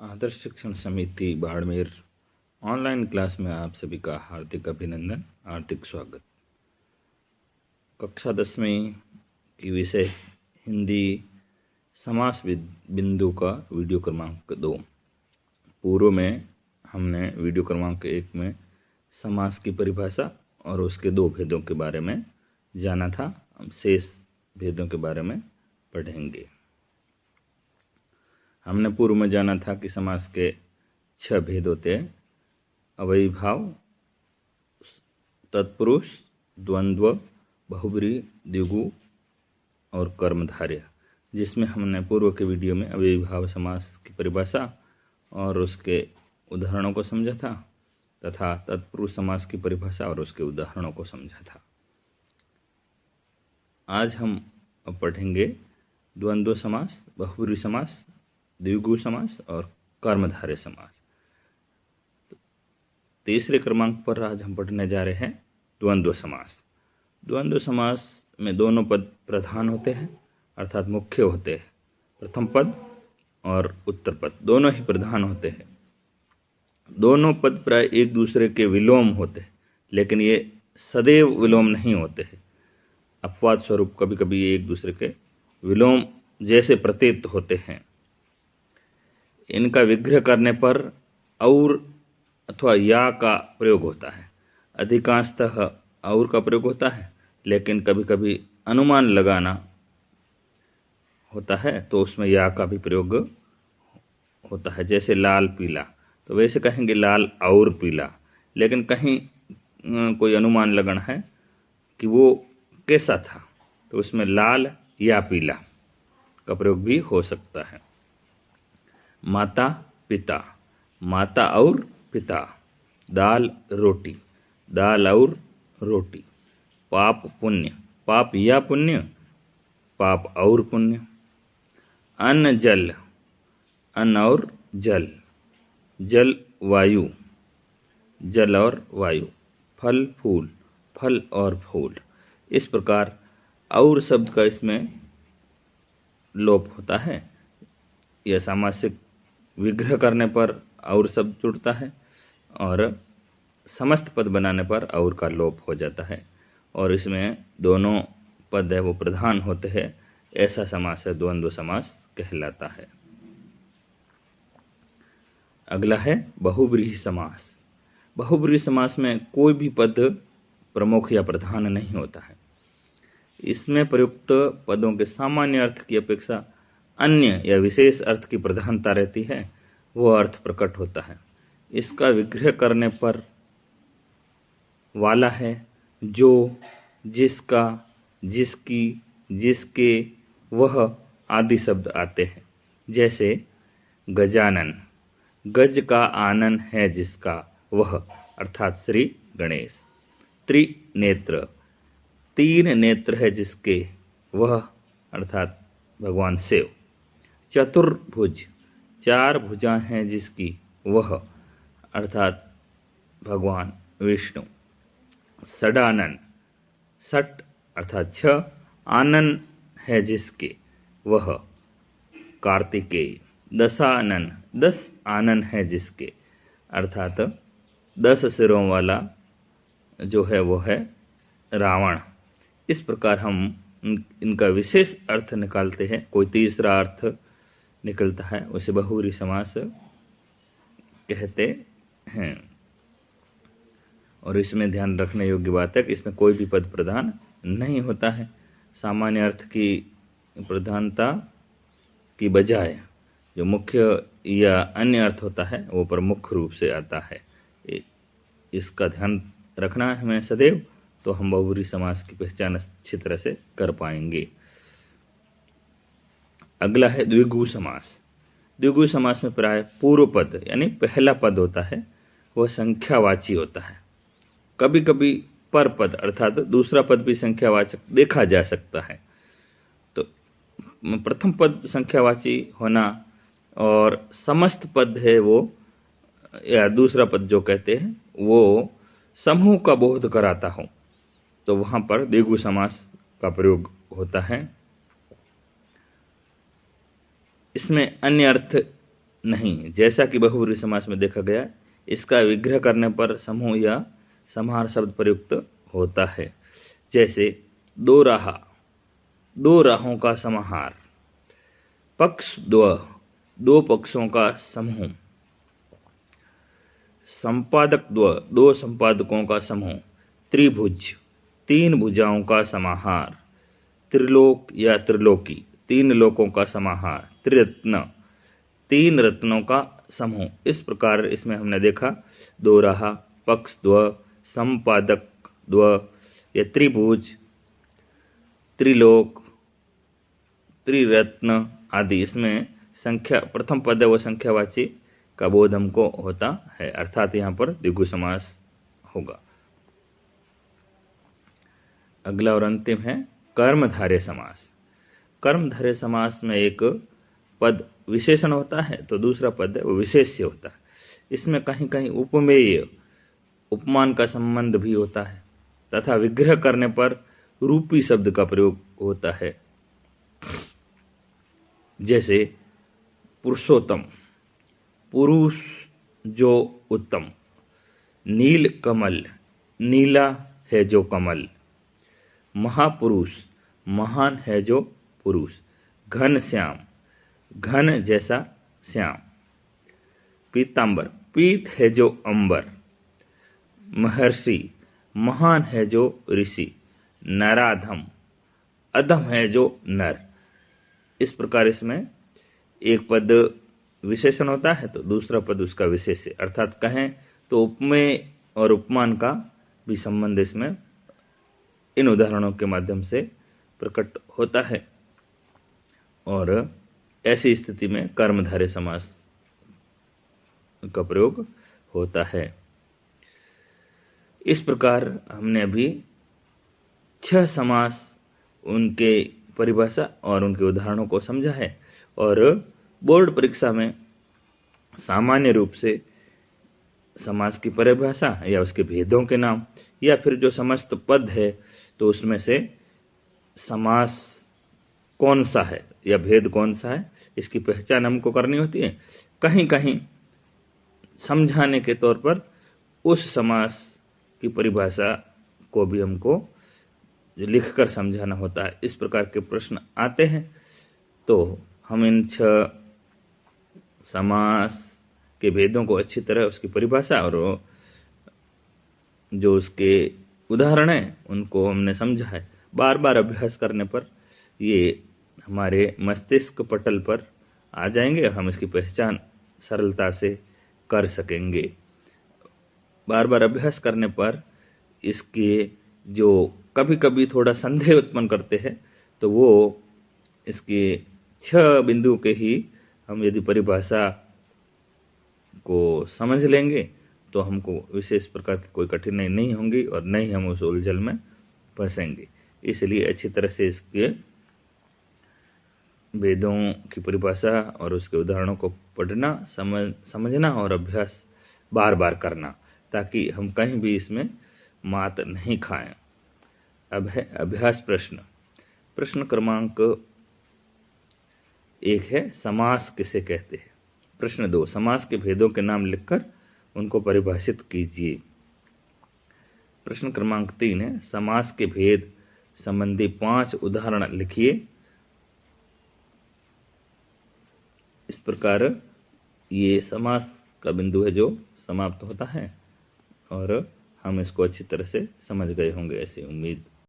आदर्श शिक्षण समिति Barmer online class में आप सभी का हार्दिक अभिनंदन, हार्दिक स्वागत। कक्षा 10वीं की विषय हिंदी समास बिंदु का वीडियो क्रमांक 2। पूर्व में हमने वीडियो क्रमांक 1 में समास की परिभाषा और उसके 2 भेदों के बारे में जाना था। हम शेष भेदों के बारे में पढ़ेंगे। हमने पूर्व में जाना था कि समास के 6 भेद होते हैं: अव्ययी भाव, तत्पुरुष, द्वंद्व, बहुब्रीहि, द्विगु और कर्मधारय, जिसमें हमने पूर्व के वीडियो में अव्ययी भाव समास की परिभाषा और उसके उदाहरणों को समझा था तथा तत्पुरुष समास की परिभाषा और उसके उदाहरणों को समझा था। आज हम अब पढ़ेंगे द्वंद्व समास, बहुब्रीहि समास, द्विगु समास और कर्मधारय समास। तीसरे क्रमांक पर आज हम पढ़ने जा रहे हैं द्वंद्व समास। द्वंद्व समास में दोनों पद प्रधान होते हैं, अर्थात मुख्य होते हैं। प्रथम पद और उत्तर पद दोनों ही प्रधान होते हैं। दोनों पद प्राय एक दूसरे के विलोम होते हैं, लेकिन ये सदैव विलोम नहीं होते हैं। अपवाद स्वरूप कभी कभी ये एक दूसरे के विलोम जैसे प्रतीत होते हैं। इनका विग्रह करने पर और अथवा या का प्रयोग होता है। अधिकांशतः और का प्रयोग होता है, लेकिन कभी कभी अनुमान लगाना होता है तो उसमें या का भी प्रयोग होता है। जैसे लाल पीला, तो वैसे कहेंगे लाल और पीला, लेकिन कहीं कोई अनुमान लगाना है कि वो कैसा था, तो उसमें लाल या पीला का प्रयोग भी हो सकता है। माता पिता, माता और पिता। दाल रोटी, दाल और रोटी। पाप पुण्य, पाप या पुण्य, पाप और पुण्य। अन्न जल, अन्न और जल। जल वायु, जल और वायु। फल फूल, फल और फूल। इस प्रकार और शब्द का इसमें लोप होता है। यह सामासिक विग्रह करने पर और शब्द जुड़ता है और समस्त पद बनाने पर और का लोप हो जाता है, और इसमें दोनों पद है वो प्रधान होते हैं। ऐसा समास है द्वंद्व समास कहलाता है। अगला है बहुब्रीहि समास। बहुब्रीहि समास में कोई भी पद प्रमुख या प्रधान नहीं होता है। इसमें प्रयुक्त पदों के सामान्य अर्थ की अपेक्षा अन्य या विशेष अर्थ की प्रधानता रहती है, वो अर्थ प्रकट होता है। इसका विग्रह करने पर वाला है, जो, जिसका, जिसकी, जिसके, वह आदि शब्द आते हैं। जैसे गजानन, गज का आनन है जिसका, वह अर्थात श्री गणेश। त्रिनेत्र, 3 नेत्र है जिसके, वह अर्थात भगवान शिव। चतुर्भुज, 4 भुजाएं हैं जिसकी, वह अर्थात भगवान विष्णु। षडानन, षट अर्थात 6 आनन है जिसके, वह कार्तिकेय। दशानन, 10 आनन है जिसके, अर्थात 10 सिरों वाला जो है वो है रावण। इस प्रकार हम इनका विशेष अर्थ निकालते हैं। कोई तीसरा अर्थ निकलता है, उसे बहुब्रीहि समास कहते हैं। और इसमें ध्यान रखने योग्य बात है कि इसमें कोई भी पद प्रधान नहीं होता है। सामान्य अर्थ की प्रधानता की बजाय जो मुख्य या अन्य अर्थ होता है वो प्रमुख रूप से आता है। इसका ध्यान रखना है हमें सदैव, तो हम बहुब्रीहि समास की पहचान अच्छी तरह से कर पाएंगे। अगला है द्विगु समास। द्विगु समास में प्राय पूर्व पद यानी पहला पद होता है वह संख्यावाची होता है। कभी कभी पर पद अर्थात दूसरा पद भी संख्यावाचक देखा जा सकता है। तो प्रथम पद संख्यावाची होना और समस्त पद है वो या दूसरा पद जो कहते हैं वो समूह का बोध कराता हो, तो वहां पर द्विगु समास का प्रयोग होता है। इसमें अन्य अर्थ नहीं, जैसा कि बहुब्रीहि समास में देखा गया, इसका विग्रह करने पर समूह या समाहार शब्द प्रयुक्त होता है। जैसे दो राह, दो राहों का समाहार। पक्ष द्व, दो पक्षों का समूह। संपादक द्व, दो संपादकों का समूह। त्रिभुज, तीन भुजाओं का समाहार। त्रिलोक या त्रिलोकी, तीन लोकों का समाहार। त्रिरत्न, तीन रत्नों का समूह। इस प्रकार इसमें हमने देखा दो राह, पक्ष द्व, संपादक द्व या त्रिभुज, त्रिलोक, त्रिरत्न आदि। इसमें संख्या, प्रथम पद व संख्यावाची का बोध हमको होता है, अर्थात यहाँ पर द्विगु समास होगा। अगला और अंतिम है कर्मधारय समास। कर्मधारय समास में एक पद विशेषण होता है तो दूसरा पद है वो विशेष्य होता है। इसमें कहीं कहीं उपमेय, उपमान का संबंध भी होता है तथा विग्रह करने पर रूपी शब्द का प्रयोग होता है। जैसे पुरुषोत्तम, पुरुष जो उत्तम। नील कमल, नीला है जो कमल। महापुरुष, महान है जो पुरुष। घन श्याम, घन जैसा श्याम। पीतांबर, पीत है जो अंबर। महर्षि, महान है जो ऋषि। नराधम, अधम है जो नर। इस प्रकार इसमें एक पद विशेषण होता है तो दूसरा पद उसका विशेष्य, अर्थात कहें तो उपमेय और उपमान का भी संबंध इसमें इन उदाहरणों के माध्यम से प्रकट होता है। और ऐसी स्थिति में कर्मधारय समास का प्रयोग होता है। इस प्रकार हमने अभी 6 समास, उनके परिभाषा और उनके उदाहरणों को समझा है। और बोर्ड परीक्षा में सामान्य रूप से समास की परिभाषा या उसके भेदों के नाम या फिर जो समस्त पद है तो उसमें से समास कौन सा है या भेद कौन सा है, इसकी पहचान हमको करनी होती है। कहीं कहीं समझाने के तौर पर उस समास की परिभाषा को भी हमको लिखकर समझाना होता है। इस प्रकार के प्रश्न आते हैं तो हम इन 6 समास के भेदों को अच्छी तरह, उसकी परिभाषा और जो उसके उदाहरण हैं उनको हमने समझा है। बार बार अभ्यास करने पर ये हमारे मस्तिष्क पटल पर आ जाएंगे और हम इसकी पहचान सरलता से कर सकेंगे। बार बार अभ्यास करने पर इसके जो कभी कभी थोड़ा संदेह उत्पन्न करते हैं तो वो इसके 6 बिंदु के ही हम यदि परिभाषा को समझ लेंगे तो हमको विशेष प्रकार की कोई कठिनाई नहीं होंगी और नहीं हम उस उलझन में फंसेंगे। इसलिए अच्छी तरह से इसके वेदों की परिभाषा और उसके उदाहरणों को पढ़ना, समझना और अभ्यास बार बार करना, ताकि हम कहीं भी इसमें मात नहीं खाएं। अब है अभ्यास प्रश्न। प्रश्न क्रमांक 1 है समास किसे कहते हैं। प्रश्न 2, समास के भेदों के नाम लिखकर उनको परिभाषित कीजिए। प्रश्न क्रमांक 3 है समास के भेद संबंधी 5 उदाहरण लिखिए। इस प्रकार ये समास का बिंदु है जो समाप्त होता है और हम इसको अच्छी तरह से समझ गए होंगे, ऐसी उम्मीद